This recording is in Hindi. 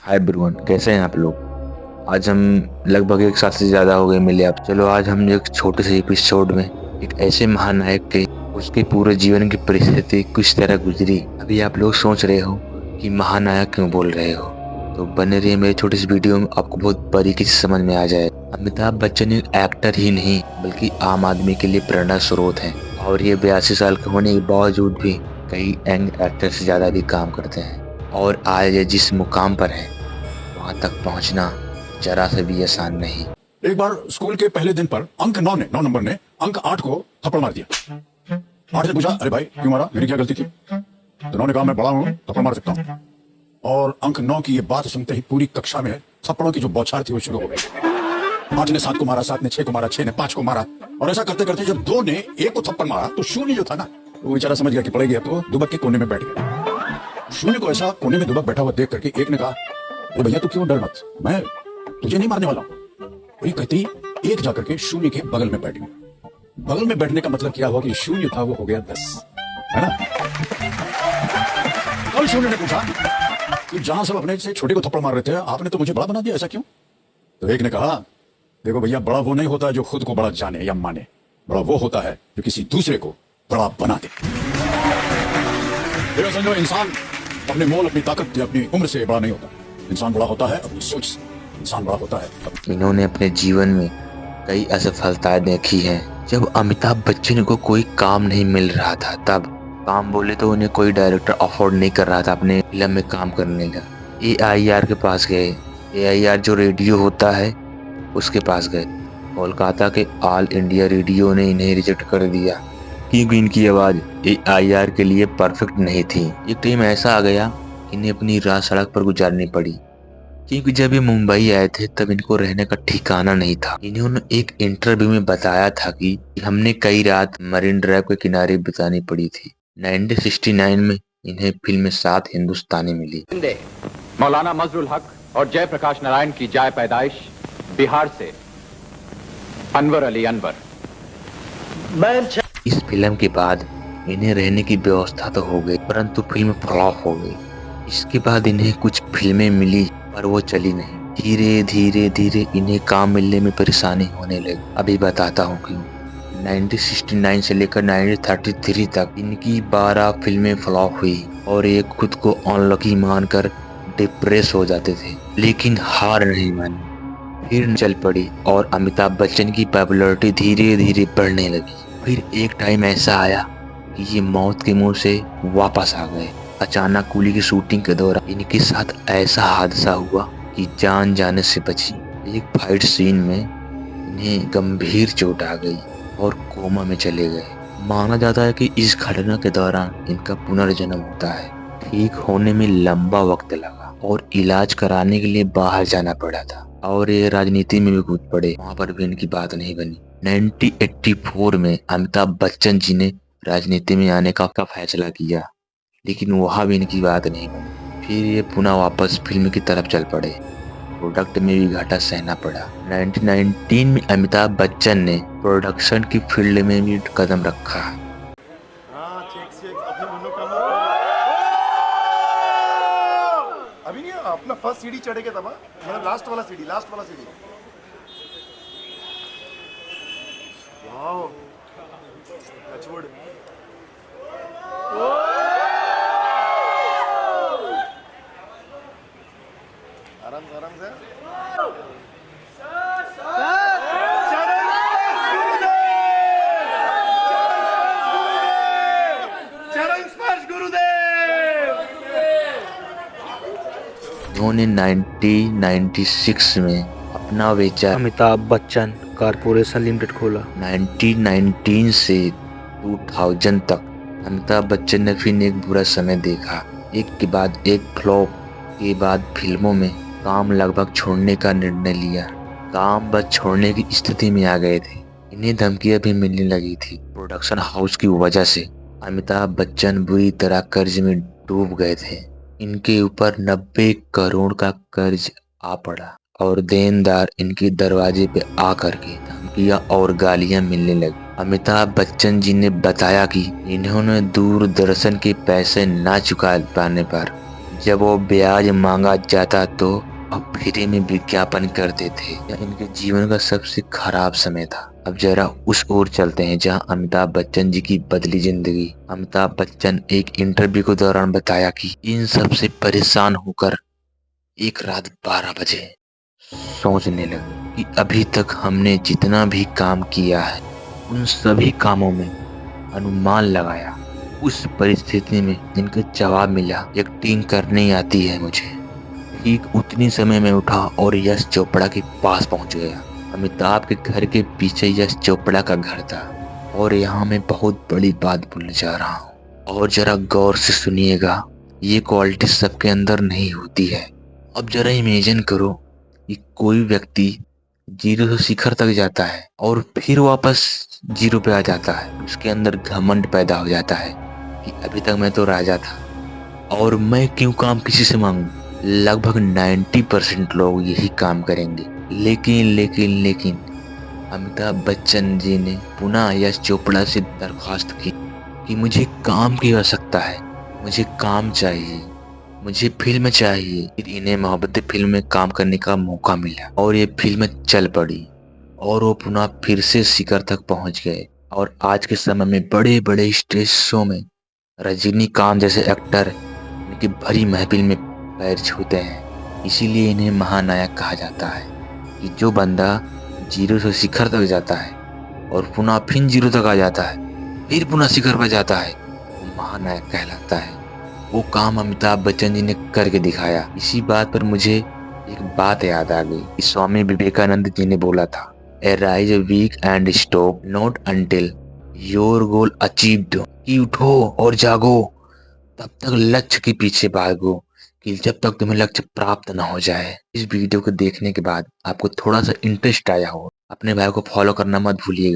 हाय एवरीवन, कैसे हैं आप लोग। आज हम लगभग एक साल से ज़्यादा हो गए मिले। आप चलो आज हम एक छोटे से एपिसोड में एक ऐसे महानायक के उसके पूरे जीवन की परिस्थिति किस तरह गुजरी। अभी आप लोग सोच रहे हो कि महानायक क्यों बोल रहे हो, तो बने रहिए मेरे छोटे से वीडियो में, आपको बहुत बारीकी से समझ में आ जाए। अमिताभ बच्चन एक एक्टर ही नहीं बल्कि आम आदमी के लिए प्रेरणा स्रोत हैं, और ये 82 साल के होने के बावजूद भी कई यंग एक्टर से ज़्यादा भी काम करते हैं, और आज ये जिस मुकाम पर है वहां तक पहुंचना जरा से भी आसान नहीं। एक बार स्कूल के पहले दिन पर अंक 9 ने अंक 8 को थप्पड़ मार दिया। 8 ने पूछा, अरे भाई क्यों मारा, मेरी क्या गलती थी? तो 9 ने कहा, मैं बड़ा हूं, थप्पड़ मार सकता हूं। और अंक 9 की ये बात सुनते ही पूरी कक्षा में थप्पड़ों की जो बौछार थी वो शुरू हो गई। 8 ने 7 को मारा, 7 ने 6 को मारा, 6 ने 5 को मारा, और ऐसा करते करते जब 2 ने 1 को थप्पड़ मारा तो शून्य जो था ना, वो बेचारा समझ गया कि पड़ गया, तो दुबक के कोने में बैठ गया। शून्य को ऐसा कोने में दुबक बैठा हुआ देख करके 1 ने कहा, भैया तू क्यों डर मत, मैं तुझे नहीं मारने वाला हूं। वही कहती 1 जाकर के शून्य के बगल में बैठ गया। बगल में बैठने का मतलब क्या हुआ कि शून्य था वो हो गया 10, है ना। कल शून्य ने पूछा कि जहां सब अपने से छोटे को थप्पड़ मार रहे थे, आपने तो मुझे बड़ा बना दिया, ऐसा क्यों? तो 1 ने कहा, देखो भैया, बड़ा वो नहीं होता जो खुद को बड़ा जाने या माने, बड़ा वो होता है जो किसी दूसरे को बड़ा बना दे। समझो, इंसान अपने मोल, अपनी ताकत या अपनी उम्र से बड़ा नहीं होता। इंसान बड़ा होता है अपनी सोच से, इंसान बड़ा होता है। इन्होंने अपने जीवन में कई असफलताएं देखी हैं। जब अमिताभ बच्चन को कोई काम नहीं मिल रहा था, तब काम बोले तो उन्हें कोई डायरेक्टर अफोर्ड नहीं कर रहा था अपने फिल्म में काम करने का, AIR के पास गए। AIR जो रेडियो होता है उसके पास गए। कोलकाता के ऑल इंडिया रेडियो ने इन्हें रिजेक्ट कर दिया क्योंकि इनकी आवाज़ AIR के लिए परफेक्ट नहीं थी। एक टाइम ऐसा आ गया इन्हें अपनी रात सड़क पर गुजारनी पड़ी, क्योंकि जब ये मुंबई आए थे तब इनको रहने का ठिकाना नहीं था। इन्होंने एक इंटरव्यू में बताया था कि हमने कई रात मरीन ड्राइव के किनारे बितानी पड़ी थी। 1969 में इन्हें फिल्म 7 हिंदुस्तानी मिली। मौलाना मजरुल हक और जयप्रकाश नारायण की जाय पैदाइश बिहार से अनवर अली अनवर। इस फिल्म के बाद इन्हें रहने की व्यवस्था तो हो गई, परंतु फिल्म फ्लॉप हो गई। इसके बाद इन्हें कुछ फिल्में मिली पर वो चली नहीं। धीरे धीरे धीरे इन्हें काम मिलने में परेशानी होने लगी। अभी बताता हूँ क्यों। 1969 से लेकर 1933 तक इनकी 12 फिल्में फ्लॉप हुई और ये खुद को अनलकी मानकर डिप्रेस हो जाते थे, लेकिन हार नहीं मानी, फिर चल पड़ी और अमिताभ बच्चन की पॉपुलैरिटी धीरे धीरे बढ़ने लगी। फिर एक टाइम ऐसा आया कि ये मौत के मुंह से वापस आ गए। अचानक कूली की शूटिंग के दौरान इनके साथ ऐसा हादसा हुआ कि जान जाने से बची। एक फाइट सीन में इन्हें गंभीर चोट आ गई और कोमा में चले गए। माना जाता है कि इस घटना के दौरान इनका पुनर्जन्म होता है। ठीक होने में लंबा वक्त लगा और इलाज कराने के लिए बाहर जाना पड़ा था, और ये राजनीति में भी कूद पड़े, वहां पर भी इनकी बात नहीं बनी। 1984 में अमिताभ बच्चन जी ने राजनीति में आने का फैसला किया, लेकिन वहाँ भी इनकी बात नहीं बनी। फिर ये पुनः वापस फिल्म की तरफ चल पड़े। प्रोडक्ट में भी घाटा सहना पड़ा। 1919 में अमिताभ बच्चन ने प्रोडक्शन की फील्ड में भी कदम रखा। अभी नहीं अपना फर्स्ट सीडी चढ़ेगा तब, मतलब लास्ट वाला सीडी वाओ टचवुड। आराम से उन्होंने 1996 में अपना venture Amitabh Bachchan corporation limited खोला। 1919 से 2000 तक अमिताभ बच्चन ने फिर एक बुरा समय देखा। एक के बाद एक फ्लॉप के बाद फिल्मों में काम लगभग छोड़ने का निर्णय लिया। काम बस छोड़ने की स्थिति में आ गए थे। इन्हें धमकियां भी मिलने लगी थी। प्रोडक्शन हाउस की वजह से अमिताभ बच्चन बुरी तरह कर्ज में डूब गए थे। इनके ऊपर 90 करोड़ का कर्ज आ पड़ा और देनदार इनके दरवाजे पे आकर के धमकियां और गालियां मिलने लगी। अमिताभ बच्चन जी ने बताया कि इन्होंने दूरदर्शन के पैसे ना चुका पाने पर जब वो ब्याज मांगा जाता तो अब फ्री में विज्ञापन करते थे। यह इनके जीवन का सबसे खराब समय था। अब जरा उस ओर चलते हैं जहां अमिताभ बच्चन जी की बदली जिंदगी। अमिताभ बच्चन एक इंटरव्यू के दौरान बताया कि इन सब से परेशान होकर एक रात 12 बजे सोचने लगे कि अभी तक हमने जितना भी काम किया है उन सभी कामों में अनुमान लगाया। उस परिस्थिति में इनका जवाब मिला, एक्टिंग करनी आती है मुझे। ठीक उतनी समय में उठा और यश चोपड़ा के पास पहुंच गया। अमिताभ के घर के पीछे यश चोपड़ा का घर था और यहाँ मैं बहुत बड़ी बात बोलने जा रहा हूँ और जरा गौर से सुनिएगा। ये क्वालिटी सबके अंदर नहीं होती है। अब जरा इमेजिन करो कि कोई व्यक्ति जीरो से शिखर तक जाता है और फिर वापस जीरो पे आ जाता है। उसके अंदर घमंड पैदा हो जाता है कि अभी तक मैं तो राजा था और मैं क्यों काम किसी से मांगूं। लगभग 90% लोग यही काम करेंगे। लेकिन अमिताभ बच्चन जी ने पुनः यश चोपड़ा से दरख्वास्त की कि मुझे काम की आवश्यकता है, मुझे काम चाहिए, मुझे फिल्म चाहिए। फिर इन्हें मोहब्बतें फिल्म में काम करने का मौका मिला और ये फिल्म चल पड़ी और वो पुनः फिर से शिखर तक पहुंच गए। और आज के समय में बड़े बड़े स्टेज शो में रजनीकांत जैसे एक्टर इनकी भरी महफिल में पैर छूते हैं। इसीलिए इन्हें महानायक कहा जाता है कि जो बंदा जीरो से शिखर तक जाता है और पुनः फिर जीरो तक आ जाता है, फिर पुनः शिखर पर जाता है, वो महानायक कहलाता है। वो काम अमिताभ बच्चन जी ने करके दिखाया। इसी बात पर मुझे एक बात याद आ गई कि स्वामी विवेकानंद जी ने बोला था, arise awake and stop not until your goal achieved. कि उठो और जागो, तब तक लक्ष्य के पीछे भागो कि जब तक तुम्हें लक्ष्य प्राप्त ना हो जाए। इस वीडियो को देखने के बाद आपको थोड़ा सा इंटरेस्ट आया हो, अपने भाई को फॉलो करना मत भूलिएगा।